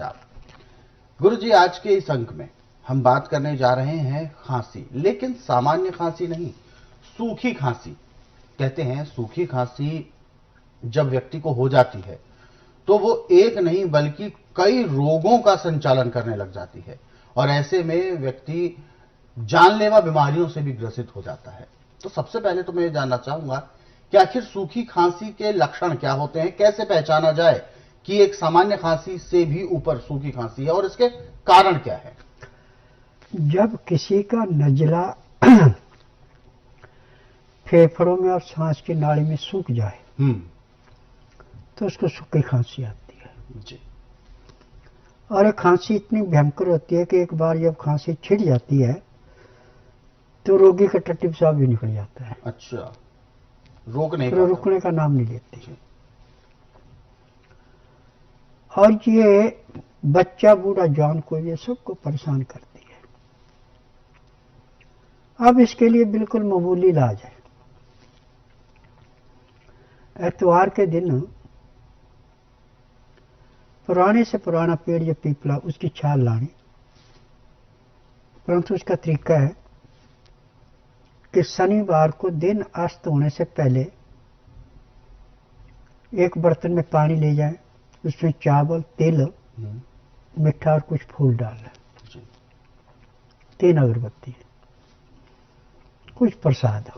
गुरुजी, आज के इस अंक में हम बात करने जा रहे हैं खांसी, लेकिन सामान्य खांसी नहीं, सूखी खांसी। कहते हैं सूखी खांसी जब व्यक्ति को हो जाती है तो वो एक नहीं बल्कि कई रोगों का संचालन करने लग जाती है और ऐसे में व्यक्ति जानलेवा बीमारियों से भी ग्रसित हो जाता है। तो सबसे पहले तो मैं ये जानना चाहूंगा कि आखिर सूखी खांसी के लक्षण क्या होते हैं, कैसे पहचाना जाए कि एक सामान्य खांसी से भी ऊपर सूखी खांसी है और इसके कारण क्या है? जब किसी का नजला फेफड़ों में और सांस की नाड़ी में सूख जाए तो उसको सूखी खांसी आती है जी। और ये खांसी इतनी भयंकर होती है कि एक बार जब खांसी छिड़ जाती है तो रोगी का टट्टी पेशाब भी निकल जाता है। अच्छा, रोक नहीं फिर पाता। रुकने का नाम नहीं लेती। जी। और ये बच्चा बूढ़ा जवान को ये सबको परेशान करती है। अब इसके लिए बिल्कुल मामूली इलाज है। एतवार के दिन पुराने से पुराना पेड़ या पीपला उसकी छाल लानी, परंतु उसका तरीका है कि शनिवार को दिन अस्त होने से पहले एक बर्तन में पानी ले जाएं, उसमें चावल, तेल, मीठा और कुछ फूल डाल लें, 3 अगरबत्ती, कुछ प्रसाद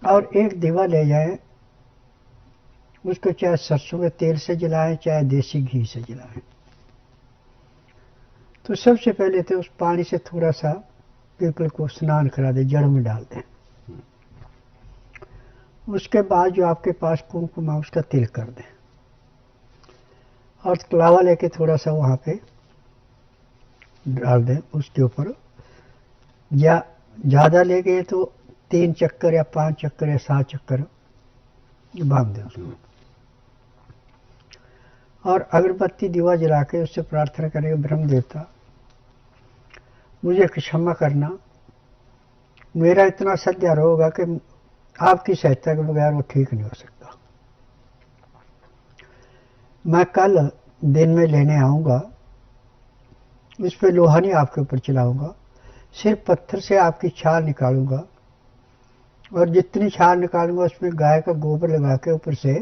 और एक दीवा ले जाएं। उसको चाहे सरसों के तेल से जलाएं चाहे देसी घी से जलाएं। तो सबसे पहले तो उस पानी से थोड़ा सा पीपल को स्नान करा दें, जड़ में डाल दें। उसके बाद जो आपके पास कुमकुम है उसका तिल कर दें और कलावा लेके थोड़ा सा वहां पे डाल दें उसके ऊपर, या ज्यादा ले गए तो 3 चक्कर या 5 चक्कर या 7 चक्कर बांध दें उसको। और अगरबत्ती दीवा जला के उससे प्रार्थना करेंगे, ब्रह्म देवता मुझे क्षमा करना, मेरा इतना सद्या रोग है कि आपकी सहायता के बगैर वो ठीक नहीं हो सकता। मैं कल दिन में लेने आऊंगा, इस पे लोहा नहीं आपके ऊपर चलाऊंगा, सिर्फ पत्थर से आपकी छाल निकालूंगा और जितनी छाल निकालूंगा उसमें गाय का गोबर लगा के ऊपर से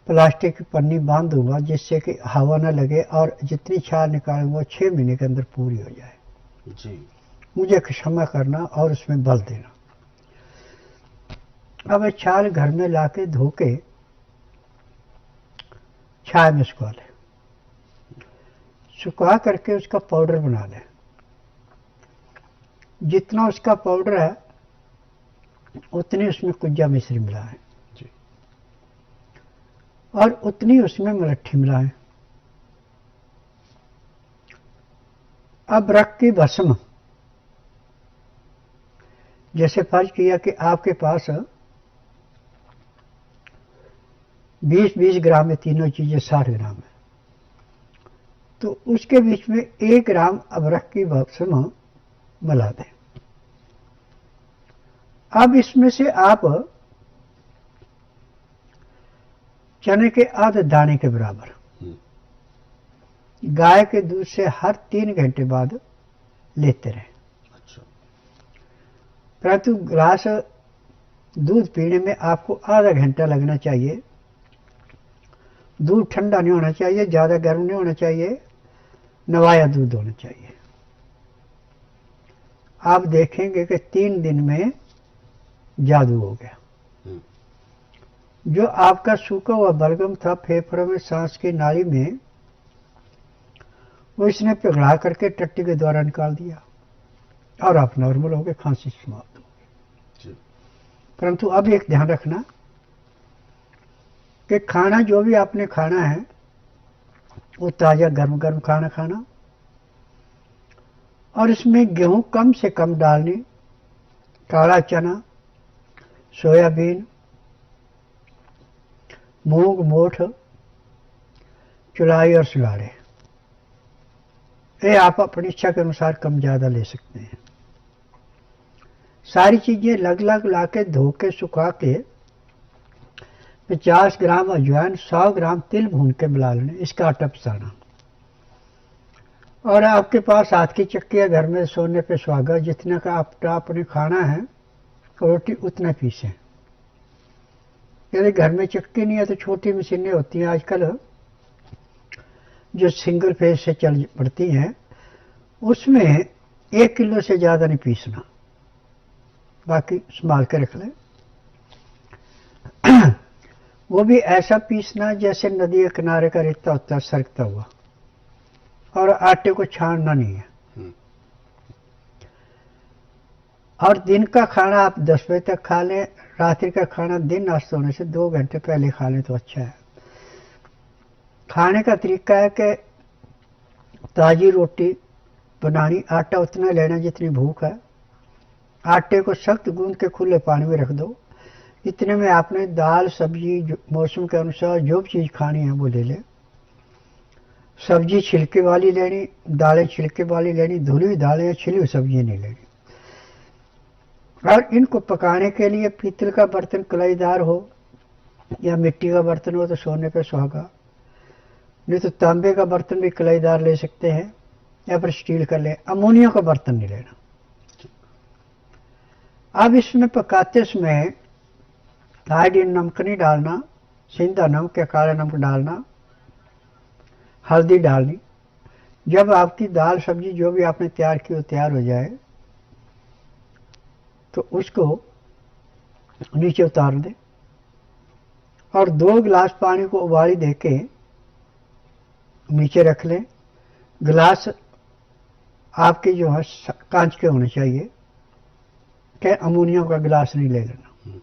प्लास्टिक की पन्नी बांध दूंगा जिससे कि हवा न लगे और जितनी छाल निकालूंगा 6 महीने के अंदर पूरी हो जाए। जी। मुझे क्षमा करना और उसमें बल देना। अब छाल घर में लाके धो के छाया में सुखा लें, सुखा करके उसका पाउडर बना लें। जितना उसका पाउडर है उतनी उसमें कुज्जा मिश्री मिलाएं और उतनी उसमें मलट्ठी मिलाएं। अब रख की भस्म, जैसे फर्ज किया कि आपके पास 20-20 ग्राम में तीनों चीजें 60 ग्राम है, तो उसके बीच में 1 ग्राम अबरख की भस्म मिला दें। अब इसमें से आप चने के आधे दाने के बराबर गाय के दूध से हर 3 घंटे बाद लेते रहें। अच्छा। परंतु ग्लास दूध पीने में आपको आधा घंटा लगना चाहिए। दूध ठंडा नहीं होना चाहिए, ज्यादा गर्म नहीं होना चाहिए, नवाया दूध होना चाहिए। आप देखेंगे कि 3 दिन में जादू हो गया। जो आपका सूखा हुआ बलगम था फेफड़ों में, सांस की नाली में, वो इसने पिघला करके टट्टी के द्वारा निकाल दिया और आप नॉर्मल हो गए, खांसी समाप्त हो गई। परंतु अब एक ध्यान रखना कि खाना जो भी आपने खाना है वो ताजा गर्म गर्म खाना खाना और इसमें गेहूं कम से कम डालनी, काला चना, सोयाबीन, मूंग, मोठ, चुलाई और सिंघाड़े, ये आप अपनी इच्छा के अनुसार कम ज्यादा ले सकते हैं। सारी चीजें लग लग ला के धो के सुखा के 50 ग्राम अजवाइन, 100 ग्राम तिल भून के मिला लेने, इसका आटा पिसाना। और आपके पास हाथ की चक्की है घर में, सोने पे सुहागा, जितना का आटा आपने खाना है रोटी उतना पीसें। यदि घर में चक्की नहीं है तो छोटी मशीनें होती हैं आजकल जो सिंगल फेज से चल पड़ती हैं, उसमें 1 किलो से ज़्यादा नहीं पीसना, बाकी संभाल के रख लें। वो भी ऐसा पीसना जैसे नदी के किनारे का रेता होता है सरकता हुआ, और आटे को छानना नहीं है। और दिन का खाना आप 10 बजे तक खा लें, रात्रि का खाना दिन नाश्ता होने से 2 घंटे पहले खा लें तो अच्छा है। खाने का तरीका है कि ताजी रोटी बनानी, आटा उतना लेना जितनी भूख है, आटे को सख्त गूंद के खुले पानी में रख दो। इतने में आपने दाल सब्जी मौसम के अनुसार जो भी चीज़ खानी है वो ले लें। सब्जी छिलके वाली लेनी, दालें छिलके वाली लेनी, धुली हुई दालें या छिली हुई सब्जी नहीं लेनी। और इनको पकाने के लिए पीतल का बर्तन कलाईदार हो या मिट्टी का बर्तन हो तो सोने पे सुहागा, नहीं तो तांबे का बर्तन भी कलाईदार ले सकते हैं, या फिर स्टील का ले, अमोनिया का बर्तन नहीं लेना। अब इसमें पकाते समय आयोडीन नमक नहीं डालना, सिंधा नमक या काला नमक डालना, हल्दी डालनी। जब आपकी दाल सब्जी जो भी आपने तैयार की वो तैयार हो जाए तो उसको नीचे उतार दें और 2 गिलास पानी को उबाली देके नीचे रख लें। गिलास आपके जो है कांच के होने चाहिए, कि अमोनियम का गिलास नहीं ले लेना।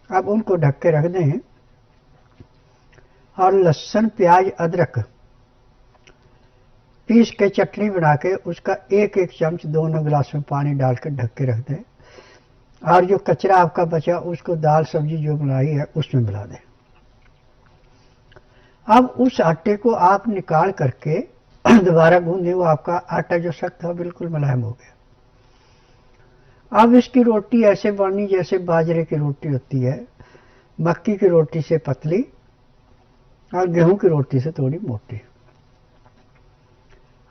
अब उनको ढक के रख दें और लहसुन प्याज अदरक पीस के चटनी बना के उसका 1-1 चम्मच दोनों गिलास में पानी डाल के ढक के रख दें। और जो कचरा आपका बचा उसको दाल सब्जी जो बनाई है उसमें मिला दें। अब उस आटे को आप निकाल करके दोबारा गूंदें, वो आपका आटा जो सख्त था बिल्कुल मुलायम हो गया। अब इसकी रोटी ऐसे बननी जैसे बाजरे की रोटी होती है, मक्की की रोटी से पतली और गेहूं की रोटी से थोड़ी मोटी।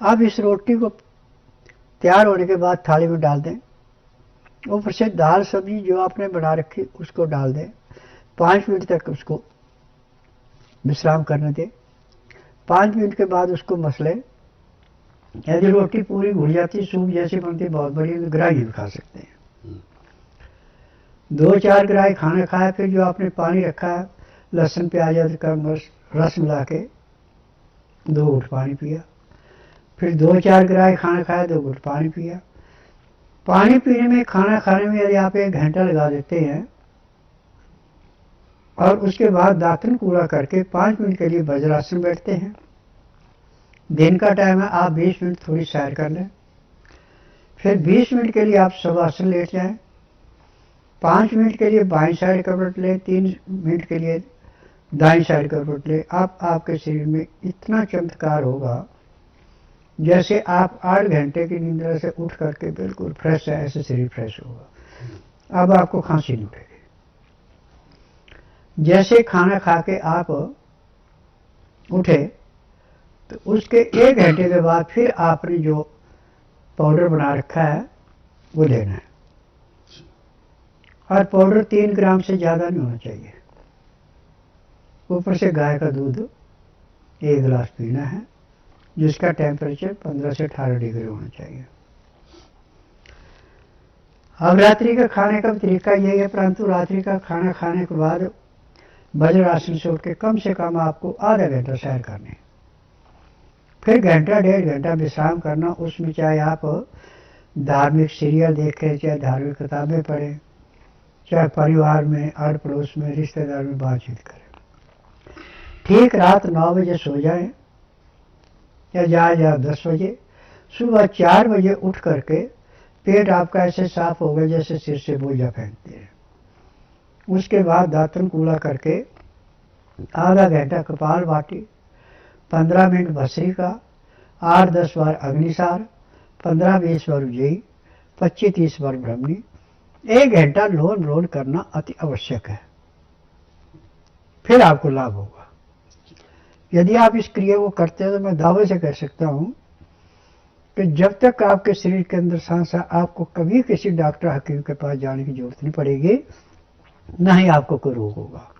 अब इस रोटी को तैयार होने के बाद थाली में डाल दें, ऊपर से दाल सब्जी जो आपने बना रखी उसको डाल दें। 5 मिनट तक उसको विश्राम करने दें। 5 मिनट के बाद उसको मसलें। यदि रोटी पूरी घुल जाती, सूप जैसी बनती, बहुत बड़ी, तो ग्राही भी खा सकते हैं। 2-4 ग्राही खाना खाया, फिर जो आपने पानी रखा है लहसुन प्याज अदरक का रस मिला के 2 घूंट पानी पिया। फिर 2-4 ग्राही खाना खाया, 2 घूंट पानी पिया। पानी पीने में, खाना खाने में यदि आप 1 घंटा लगा देते हैं और उसके बाद दातन कूड़ा करके 5 मिनट के लिए वज्रासन बैठते हैं। दिन का टाइम है, आप 20 मिनट थोड़ी सैर कर लें। फिर 20 मिनट के लिए आप शवासन लेट जाएं। 5 मिनट के लिए बाईं साइड करवट लें, 3 मिनट के लिए दाईं साइड करवट लें। आपके शरीर में इतना चमत्कार होगा जैसे आप 8 घंटे की निंद्रा से उठ करके बिल्कुल फ्रेश है, ऐसे शरीर फ्रेश होगा। अब आपको खांसी नहीं उठेगी। जैसे खाना खा के आप उठे तो उसके 1 घंटे के बाद फिर आपने जो पाउडर बना रखा है वो लेना है। और पाउडर 3 ग्राम से ज़्यादा नहीं होना चाहिए। ऊपर से गाय का दूध 1 गिलास पीना है, जिसका टेम्परेचर 15 से 18 डिग्री होना चाहिए। अब रात्रि का खाने का तरीका यही है, परंतु रात्रि का खाना खाने के बाद वज्रासन से उठ के कम से कम आपको आधा घंटा सैर करनी, फिर घंटा 1.5 घंटा विश्राम करना। उसमें चाहे आप धार्मिक सीरियल देखें, चाहे धार्मिक किताबें पढ़ें, चाहे परिवार में, आड़ पड़ोस में, रिश्तेदार में बातचीत करें। ठीक रात 9 बजे सो जाएं या ज़्यादा 10 बजे। सुबह 4 बजे उठ करके पेट आपका ऐसे साफ हो गया जैसे सिर से बोझा फेंकते हैं। उसके बाद दातन कूड़ा करके आधा घंटा कपालभाति, 15 मिनट भस्त्रिका, 8-10 बार अग्निसार, 15-20 बार उज्जयी, 25-30 बार ब्रह्मणी। 1 घंटा लोन रोन करना अति आवश्यक है। फिर आपको लाभ होगा। यदि आप इस क्रिया को करते हैं तो मैं दावे से कह सकता हूं कि जब तक आपके शरीर के अंदर सांस है, आपको कभी किसी डॉक्टर हकीम के पास जाने की जरूरत नहीं पड़ेगी, ना ही आपको कोई रोग होगा।